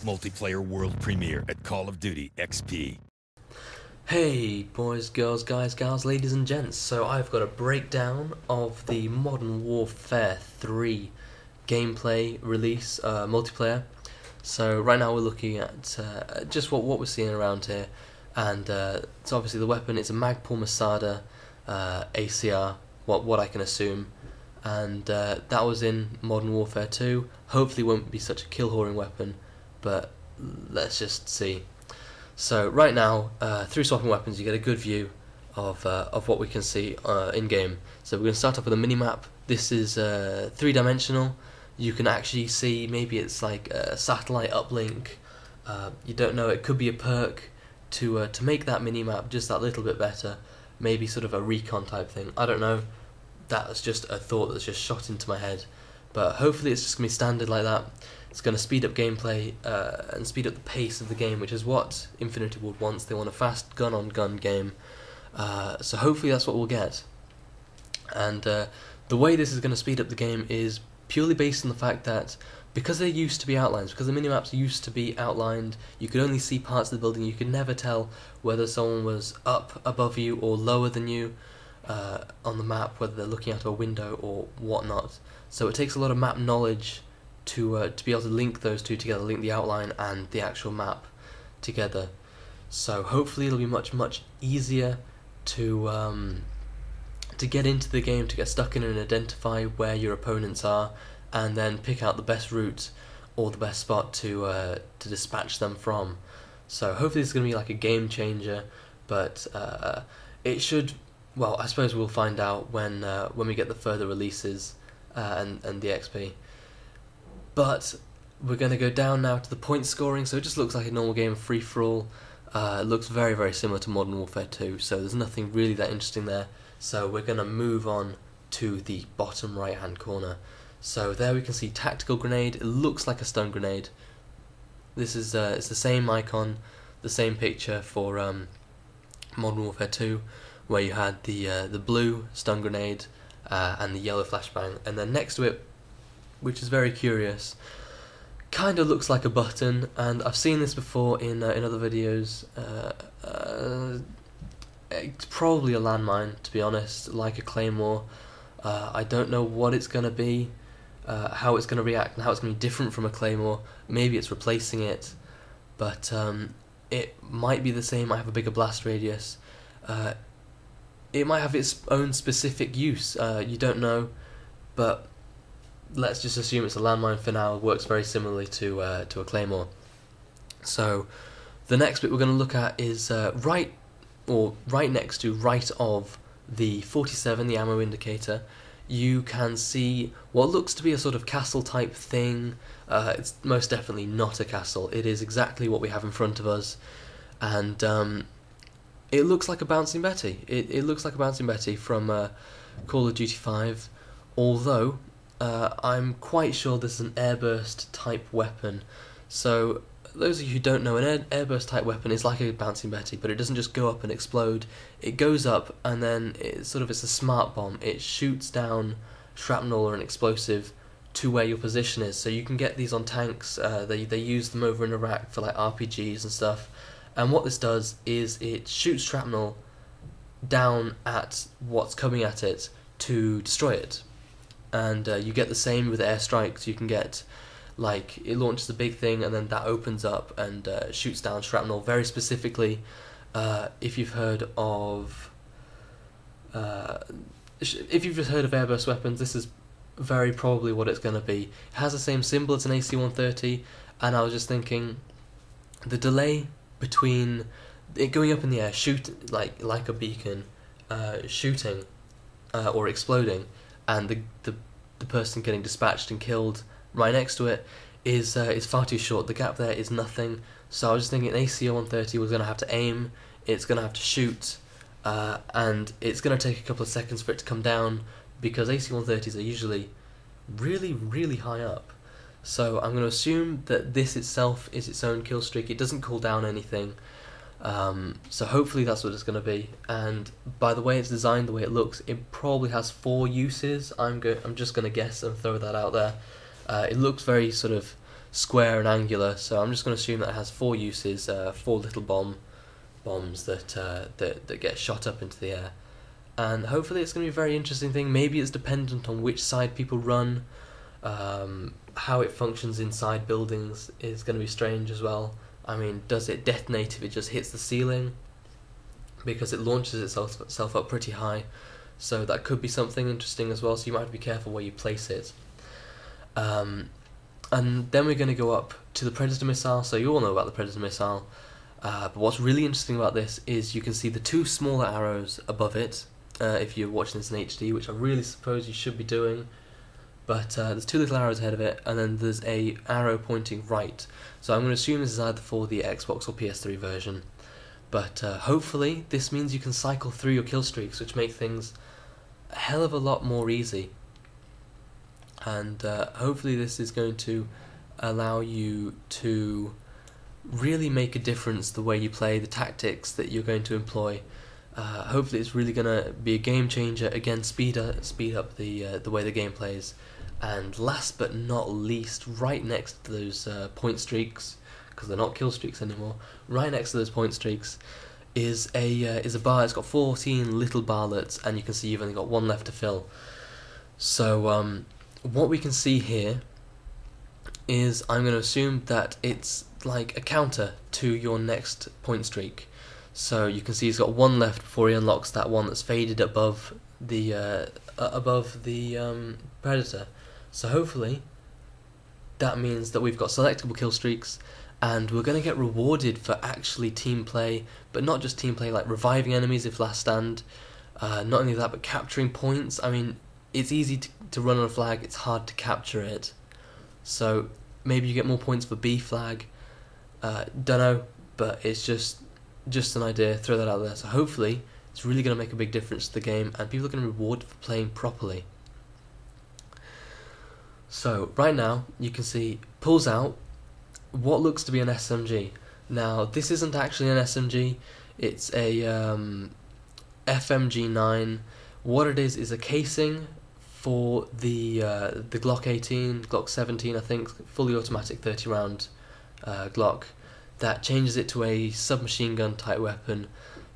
multiplayer world premiere at Call of Duty XP. Hey boys, girls, guys, gals, ladies and gents, so I've got a breakdown of the Modern Warfare 3 gameplay release, multiplayer. So right now we're looking at just what we're seeing around here, and it's obviously the weapon, it's a Magpul Masada ACR, what I can assume, and that was in Modern Warfare 2. Hopefully it won't be such a kill-whoring weapon, but let's just see. So right now, through swapping weapons, you get a good view of what we can see in game. So we're going to start off with a mini-map. This is three-dimensional. You can actually see maybe it's like a satellite uplink. You don't know. It could be a perk to make that mini-map just that little bit better. Maybe sort of a recon type thing. I don't know. That's just a thought that's just shot into my head. But hopefully it's just going to be standard like that. It's going to speed up gameplay and speed up the pace of the game, which is what Infinity Ward wants. They want a fast gun-on-gun game. So hopefully that's what we'll get. And the way this is going to speed up the game is purely based on the fact that because they used to be outlines, because the minimaps used to be outlined, you could only see parts of the building. You could never tell whether someone was up above you or lower than you on the map, whether they're looking out a window or whatnot. So it takes a lot of map knowledge to be able to link those two together, link the outline and the actual map together. So hopefully it'll be much easier to get into the game, to get stuck in and identify where your opponents are, and then pick out the best route or the best spot to dispatch them from. So hopefully it's going to be like a game changer, but it should. Well, I suppose we'll find out when we get the further releases and the XP. But we're going to go down now to the point scoring. So it just looks like a normal game of free-for-all. It looks very similar to Modern Warfare 2, so there's nothing really that interesting there. So we're going to move on to the bottom right-hand corner. So there we can see tactical grenade. It looks like a stun grenade. This is it's the same icon, the same picture for Modern Warfare 2, where you had the blue stun grenade and the yellow flashbang, and then next to it, which is very curious, kind of looks like a button, and I've seen this before in other videos. It's probably a landmine, to be honest, like a claymore. I don't know what it's going to be, how it's going to react, and how it's going to be different from a claymore. Maybe it's replacing it, but it might be the same, might have a bigger blast radius. It might have its own specific use, you don't know, but let's just assume it's a landmine for now. It works very similarly to a claymore. So the next bit we're going to look at is right next to the 47, the ammo indicator. You can see what looks to be a sort of castle type thing. It's most definitely not a castle. It is exactly what we have in front of us, and it looks like a bouncing Betty. It looks like a bouncing Betty from Call of Duty 5, although I'm quite sure this is an airburst type weapon. So those of you who don't know, an airburst type weapon is like a bouncing Betty, but it doesn't just go up and explode. It goes up and then it's a smart bomb. It shoots down shrapnel or an explosive to where your position is. So you can get these on tanks. They use them over in Iraq for like RPGs and stuff. And what this does is it shoots shrapnel down at what's coming at it to destroy it. And you get the same with airstrikes. You can get, like, it launches a big thing and then that opens up and shoots down shrapnel. Very specifically, if you've heard of airburst weapons, this is very probably what it's going to be. It has the same symbol as an AC-130, and I was just thinking, the delay between it going up in the air, shoot like a beacon, shooting or exploding, and the person getting dispatched and killed right next to it is far too short. The gap there is nothing. So I was just thinking an AC-130 was going to have to aim, it's going to have to shoot, and it's going to take a couple of seconds for it to come down, because AC-130s are usually really high up. So I'm going to assume that this itself is its own kill streak. It doesn't cool down anything. So hopefully that's what it's going to be. And by the way it's designed, the way it looks, it probably has 4 uses. I'm just going to guess and throw that out there. It looks very sort of square and angular. So I'm just going to assume that it has 4 uses, 4 little bombs that get shot up into the air. And hopefully it's going to be a very interesting thing. Maybe it's dependent on which side people run. How it functions inside buildings is going to be strange as well. I mean, does it detonate if it just hits the ceiling? Because it launches itself up pretty high. So that could be something interesting as well, so you might have to be careful where you place it. And then we're going to go up to the Predator missile. So you all know about the Predator missile. But what's really interesting about this is you can see the 2 smaller arrows above it, if you're watching this in HD, which I really suppose you should be doing. But there's 2 little arrows ahead of it, and then there's a arrow pointing right. So I'm going to assume this is either for the Xbox or PS3 version. But hopefully this means you can cycle through your kill streaks, which make things a hell of a lot more easy. And hopefully this is going to allow you to really make a difference the way you play, the tactics that you're going to employ. Hopefully it's really going to be a game changer. Again, speed up the way the game plays. And last but not least, right next to those point streaks, because they're not kill streaks anymore, right next to those point streaks is a bar. It's got 14 little barlets, and you can see you've only got 1 left to fill. So what we can see here is, I'm going to assume that it's like a counter to your next point streak. So you can see he's got 1 left before he unlocks that one that's faded above the Predator. So hopefully that means that we've got selectable kill streaks, and we're going to get rewarded for actually team play, but not just team play, like reviving enemies if last stand. Not only that, but capturing points. I mean, it's easy to run on a flag, it's hard to capture it. So maybe you get more points for B flag. Dunno, but it's just an idea, throw that out there. So hopefully it's really going to make a big difference to the game, and people are going to be rewarded for playing properly. So right now you can see pulls out what looks to be an SMG. Now this isn't actually an SMG, it's a FMG9. What it is a casing for the Glock 18, Glock 17 I think, fully automatic 30 round Glock, that changes it to a submachine gun type weapon.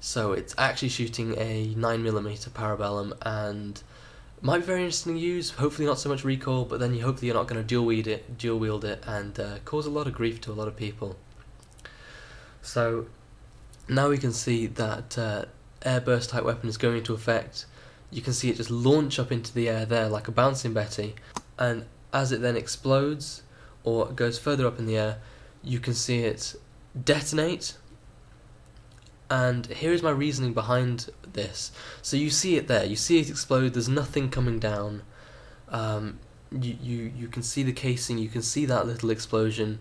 So it's actually shooting a 9mm Parabellum, and might be very interesting to use. Hopefully not so much recoil, but then hopefully you're not going to dual wield it and cause a lot of grief to a lot of people. So now we can see that air burst type weapon is going into effect. You can see it just launch up into the air there like a bouncing Betty, and as it then explodes or goes further up in the air, you can see it detonate. And here is my reasoning behind this. So you see it there, you see it explode, there's nothing coming down. You can see the casing, you can see that little explosion,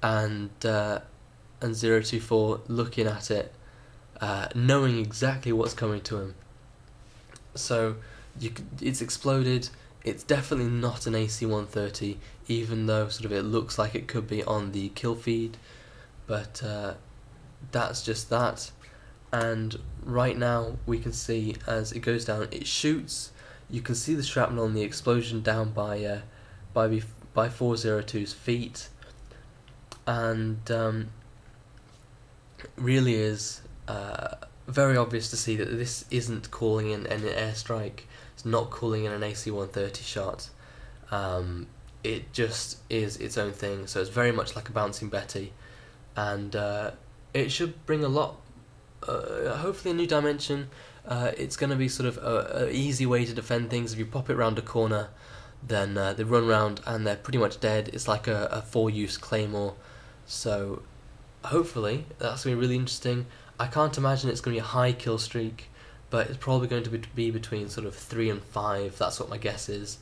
and 024 looking at it, knowing exactly what's coming to him. So it's exploded. It's definitely not an AC-130, even though sort of it looks like it could be on the kill feed, but that's just that. And right now we can see as it goes down, it shoots. You can see the shrapnel and the explosion down by 402's feet, and really is very obvious to see that this isn't calling in an airstrike. It's not calling in an AC-130 shot. It just is its own thing. So it's very much like a bouncing Betty, and it should bring a lot, hopefully a new dimension. It's going to be sort of an easy way to defend things. If you pop it around a corner, then they run around and they're pretty much dead. It's like a 4-use claymore. So hopefully that's going to be really interesting. I can't imagine it's going to be a high kill streak, but it's probably going to be between sort of 3 and 5. That's what my guess is.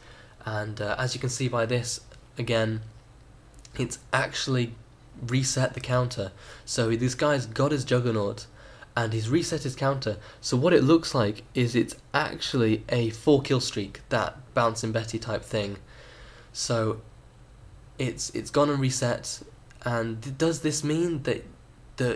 And as you can see by this, again, it's actually reset the counter. So this guy's got his Juggernaut and he's reset his counter. So what it looks like is it's actually a 4 kill streak, that bouncing Betty type thing. So it's gone and reset. And does this mean that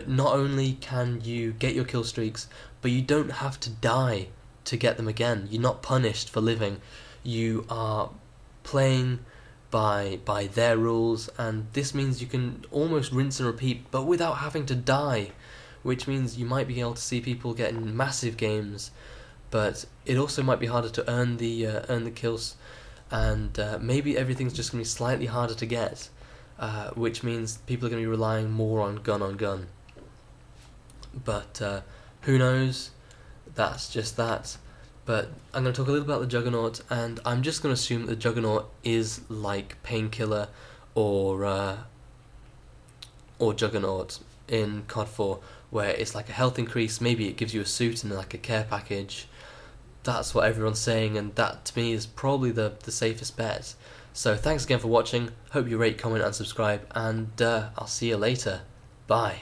not only can you get your kill streaks, but you don't have to die to get them again? You're not punished for living. You are playing by their rules, and this means you can almost rinse and repeat, but without having to die, which means you might be able to see people getting massive games, but it also might be harder to earn the kills, and maybe everything's just going to be slightly harder to get, which means people are going to be relying more on gun. But who knows? That's just that. But I'm going to talk a little about the Juggernaut, and I'm just going to assume that the Juggernaut is like Painkiller or Juggernaut in COD 4, where it's like a health increase, maybe it gives you a suit and like a care package. That's what everyone's saying, and that to me is probably the safest bet. So thanks again for watching, hope you rate, comment and subscribe, and I'll see you later. Bye.